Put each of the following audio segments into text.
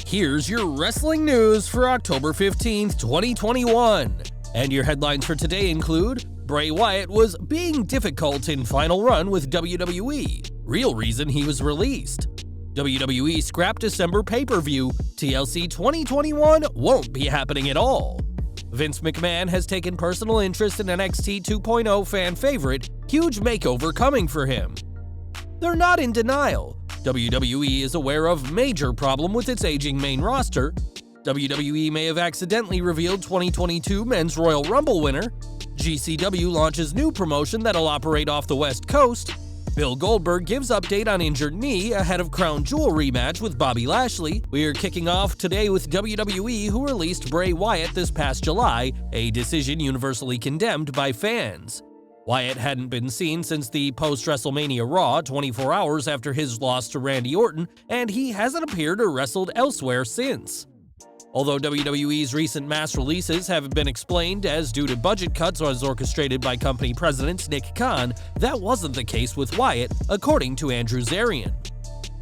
here's your wrestling news for October 15th, 2021. And your headlines for today include: Bray Wyatt was being difficult in final run with WWE. Real reason he was released. WWE scrapped December pay-per-view. TLC 2021 won't be happening at all. Vince McMahon has taken personal interest in NXT 2.0 fan favorite, huge makeover coming for him. They're not in denial. WWE is aware of major problem with its aging main roster. WWE may have accidentally revealed 2022 Men's Royal Rumble winner. GCW launches new promotion that'll operate off the West Coast. Bill Goldberg gives update on injured knee ahead of Crown Jewel rematch with Bobby Lashley. We are kicking off today with WWE, who released Bray Wyatt this past July, a decision universally condemned by fans. Wyatt hadn't been seen since the post-WrestleMania Raw 24 hours after his loss to Randy Orton, and he hasn't appeared or wrestled elsewhere since. Although WWE's recent mass releases have been explained as due to budget cuts as orchestrated by company president Nick Khan, that wasn't the case with Wyatt, according to Andrew Zarian.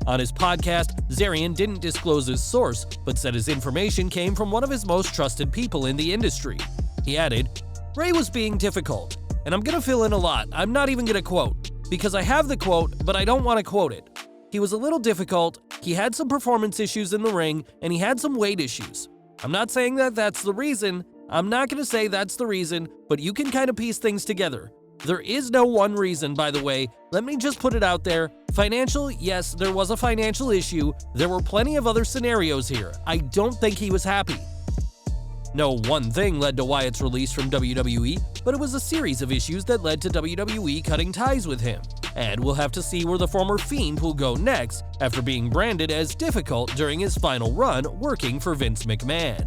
On his podcast, Zarian didn't disclose his source, but said his information came from one of his most trusted people in the industry. He added, "Bray was being difficult, and I'm gonna fill in a lot. I'm not even gonna quote, because I have the quote, but I don't want to quote it. He was a little difficult, he had some performance issues in the ring, and he had some weight issues. I'm not saying that that's the reason. I'm not going to say that's the reason, but you can kind of piece things together. There is no one reason, by the way. Let me just put it out there. Financial, yes, there was a financial issue. There were plenty of other scenarios here. I don't think he was happy." No one thing led to Wyatt's release from WWE, but it was a series of issues that led to WWE cutting ties with him. And we'll have to see where the former Fiend will go next after being branded as difficult during his final run working for Vince McMahon.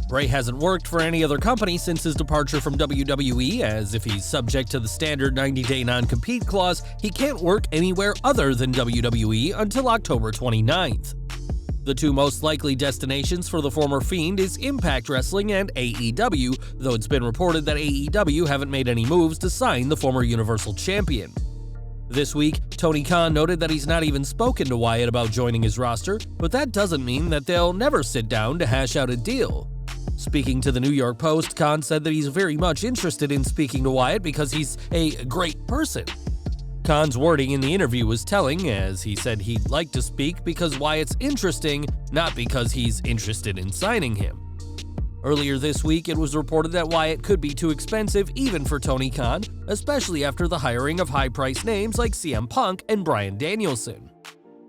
Bray hasn't worked for any other company since his departure from WWE, as if he's subject to the standard 90-day non-compete clause, he can't work anywhere other than WWE until October 29th. The two most likely destinations for the former Fiend is Impact Wrestling and AEW, though it's been reported that AEW haven't made any moves to sign the former Universal Champion. This week, Tony Khan noted that he's not even spoken to Wyatt about joining his roster, but that doesn't mean that they'll never sit down to hash out a deal. Speaking to the New York Post, Khan said that he's very much interested in speaking to Wyatt because he's a great person. Khan's wording in the interview was telling, as he said he'd like to speak because Wyatt's interesting, not because he's interested in signing him. Earlier this week, it was reported that Wyatt could be too expensive even for Tony Khan, especially after the hiring of high-priced names like CM Punk and Bryan Danielson.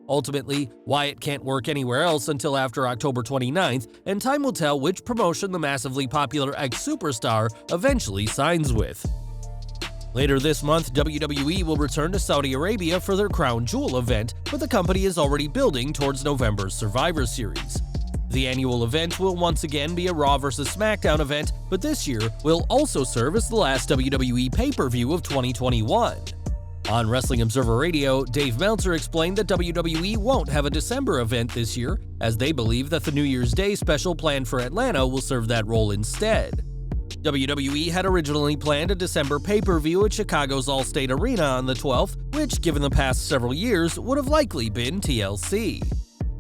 Ultimately, Wyatt can't work anywhere else until after October 29th, and time will tell which promotion the massively popular ex-superstar eventually signs with. Later this month, WWE will return to Saudi Arabia for their Crown Jewel event, but the company is already building towards November's Survivor Series. The annual event will once again be a Raw vs. SmackDown event, but this year will also serve as the last WWE pay-per-view of 2021. On Wrestling Observer Radio, Dave Meltzer explained that WWE won't have a December event this year, as they believe that the New Year's Day special planned for Atlanta will serve that role instead. WWE had originally planned a December pay-per-view at Chicago's Allstate Arena on the 12th, which, given the past several years, would have likely been TLC.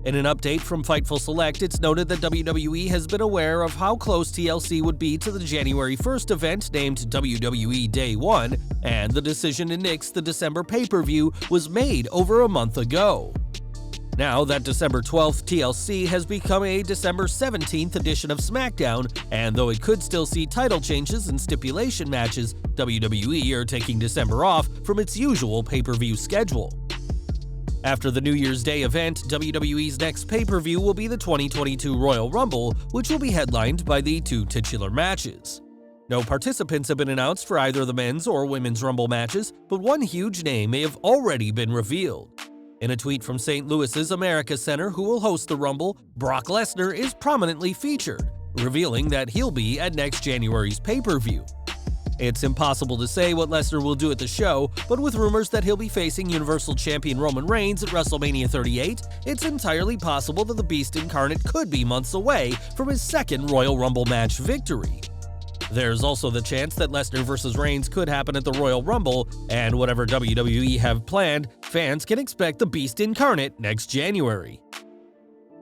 In an update from Fightful Select, it's noted that WWE has been aware of how close TLC would be to the January 1st event named WWE Day 1, and the decision to nix the December pay-per-view was made over a month ago. Now that December 12th TLC has become a December 17th edition of SmackDown, and though it could still see title changes and stipulation matches, WWE are taking December off from its usual pay-per-view schedule. After the New Year's Day event, WWE's next pay-per-view will be the 2022 Royal Rumble, which will be headlined by the two titular matches. No participants have been announced for either the men's or women's Rumble matches, but one huge name may have already been revealed. In a tweet from St. Louis's America Center, who will host the Rumble, Brock Lesnar is prominently featured, revealing that he'll be at next January's pay-per-view. It's impossible to say what Lesnar will do at the show, but with rumors that he'll be facing Universal Champion Roman Reigns at WrestleMania 38, it's entirely possible that the Beast Incarnate could be months away from his second Royal Rumble match victory. There's also the chance that Lesnar vs. Reigns could happen at the Royal Rumble, and whatever WWE have planned, fans can expect the Beast Incarnate next January.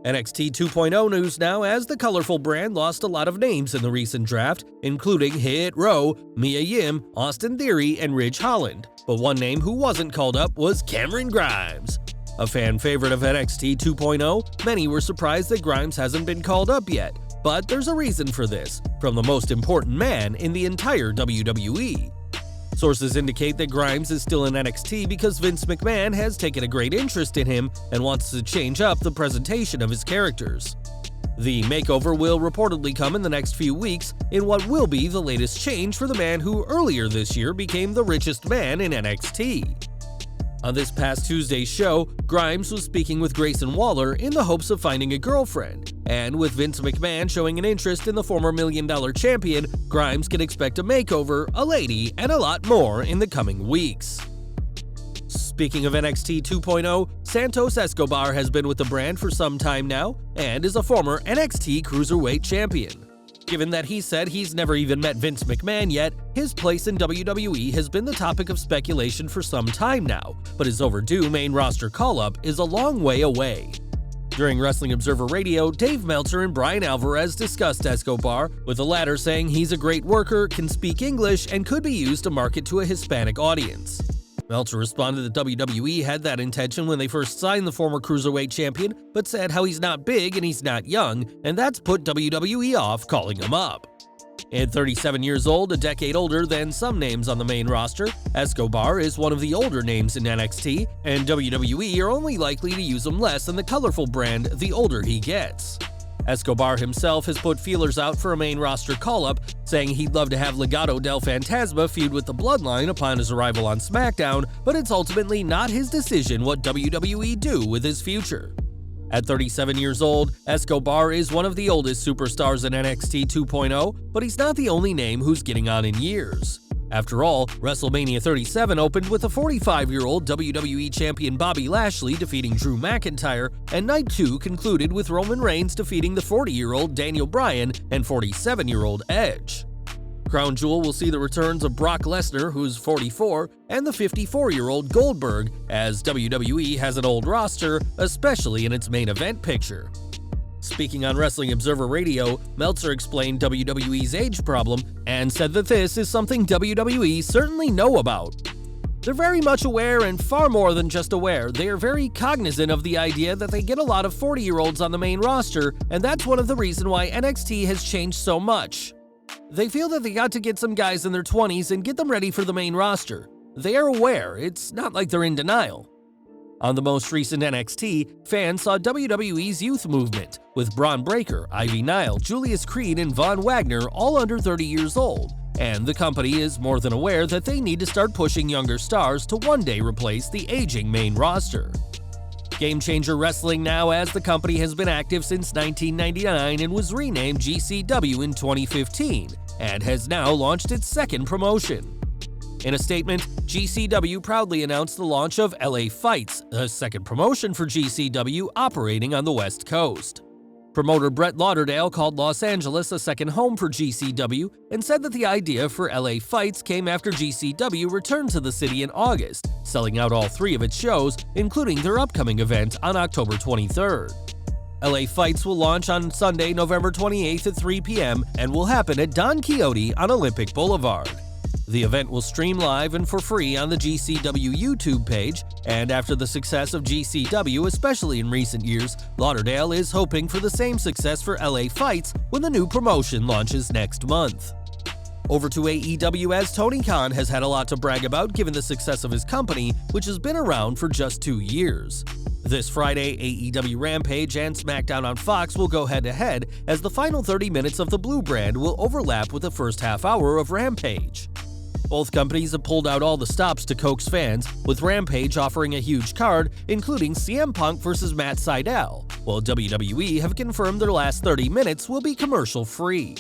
NXT 2.0 news now, as the colorful brand lost a lot of names in the recent draft, including Hit Row, Mia Yim, Austin Theory, and Ridge Holland. But one name who wasn't called up was Cameron Grimes. A fan favorite of NXT 2.0, many were surprised that Grimes hasn't been called up yet. But there's a reason for this, from the most important man in the entire WWE. Sources indicate that Grimes is still in NXT because Vince McMahon has taken a great interest in him and wants to change up the presentation of his characters. The makeover will reportedly come in the next few weeks in what will be the latest change for the man who earlier this year became the richest man in NXT. On this past Tuesday's show, Grimes was speaking with Grayson Waller in the hopes of finding a girlfriend, and with Vince McMahon showing an interest in the former $1 Million champion, Grimes can expect a makeover, a lady, and a lot more in the coming weeks. Speaking of NXT 2.0, Santos Escobar has been with the brand for some time now and is a former NXT Cruiserweight champion. Given that he said he's never even met Vince McMahon yet, his place in WWE has been the topic of speculation for some time now, but his overdue main roster call-up is a long way away. During Wrestling Observer Radio, Dave Meltzer and Brian Alvarez discussed Escobar, with the latter saying he's a great worker, can speak English, and could be used to market to a Hispanic audience. Meltzer responded that WWE had that intention when they first signed the former Cruiserweight champion, but said how he's not big and he's not young, and that's put WWE off calling him up. At 37 years old, a decade older than some names on the main roster, Escobar is one of the older names in NXT, and WWE are only likely to use him less than the colorful brand the older he gets. Escobar himself has put feelers out for a main roster call-up, saying he'd love to have Legado del Fantasma feud with the Bloodline upon his arrival on SmackDown, but it's ultimately not his decision what WWE do with his future. At 37 years old, Escobar is one of the oldest superstars in NXT 2.0, but he's not the only name who's getting on in years. After all, WrestleMania 37 opened with a 45-year-old WWE Champion Bobby Lashley defeating Drew McIntyre, and Night 2 concluded with Roman Reigns defeating the 40-year-old Daniel Bryan and 47-year-old Edge. Crown Jewel will see the returns of Brock Lesnar, who's 44, and the 54-year-old Goldberg, as WWE has an old roster, especially in its main event picture. Speaking on Wrestling Observer Radio, Meltzer explained WWE's age problem and said that this is something WWE certainly know about. They're very much aware, and far more than just aware, they are very cognizant of the idea that they get a lot of 40-year-olds on the main roster, and that's one of the reasons why NXT has changed so much. They feel that they got to get some guys in their 20s and get them ready for the main roster. They are aware, it's not like they're in denial. On the most recent NXT, fans saw WWE's youth movement, with Braun Breaker, Ivy Nile, Julius Creed, and Von Wagner all under 30 years old, and the company is more than aware that they need to start pushing younger stars to one day replace the aging main roster. Game Changer Wrestling now, as the company has been active since 1999 and was renamed GCW in 2015, and has now launched its second promotion. In a statement, GCW proudly announced the launch of LA Fights, a second promotion for GCW operating on the West Coast. Promoter Brett Lauderdale called Los Angeles a second home for GCW and said that the idea for LA Fights came after GCW returned to the city in August, selling out all 3 of its shows, including their upcoming event on October 23rd. LA Fights will launch on Sunday, November 28th at 3 p.m. and will happen at Don Quixote on Olympic Boulevard. The event will stream live and for free on the GCW YouTube page, and after the success of GCW, especially in recent years, Lauderdale is hoping for the same success for LA Fights when the new promotion launches next month. Over to AEW, as Tony Khan has had a lot to brag about given the success of his company, which has been around for just 2 years. This Friday, AEW Rampage and SmackDown on Fox will go head-to-head, as the final 30 minutes of the Blue brand will overlap with the first half hour of Rampage. Both companies have pulled out all the stops to coax fans, with Rampage offering a huge card, including CM Punk vs. Matt Sydal, while WWE have confirmed their last 30 minutes will be commercial-free.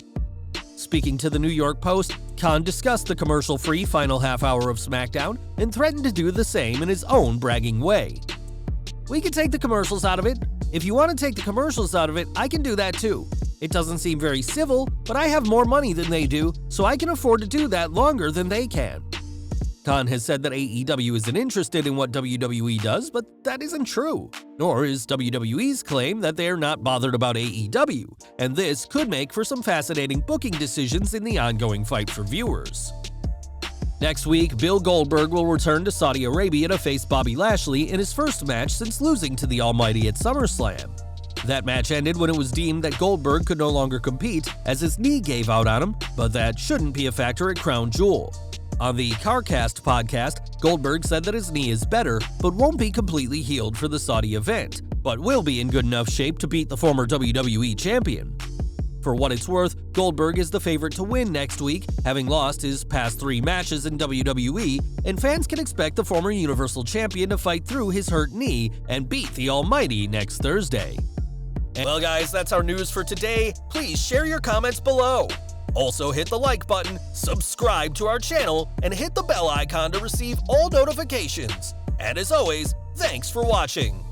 Speaking to the New York Post, Khan discussed the commercial-free final half hour of SmackDown and threatened to do the same in his own bragging way. "We can take the commercials out of it. If you want to take the commercials out of it, I can do that too. It doesn't seem very civil, but I have more money than they do, so I can afford to do that longer than they can." Khan has said that AEW isn't interested in what WWE does, but that isn't true. Nor is WWE's claim that they're not bothered about AEW, and this could make for some fascinating booking decisions in the ongoing fight for viewers. Next week, Bill Goldberg will return to Saudi Arabia to face Bobby Lashley in his first match since losing to the Almighty at SummerSlam. That match ended when it was deemed that Goldberg could no longer compete as his knee gave out on him, but that shouldn't be a factor at Crown Jewel. On the CarCast podcast, Goldberg said that his knee is better, but won't be completely healed for the Saudi event, but will be in good enough shape to beat the former WWE champion. For what it's worth, Goldberg is the favorite to win next week, having lost his past 3 matches in WWE, and fans can expect the former Universal Champion to fight through his hurt knee and beat the Almighty next Thursday. Well guys, that's our news for today. Please share your comments below. Also hit the like button, subscribe to our channel, and hit the bell icon to receive all notifications. And as always, thanks for watching.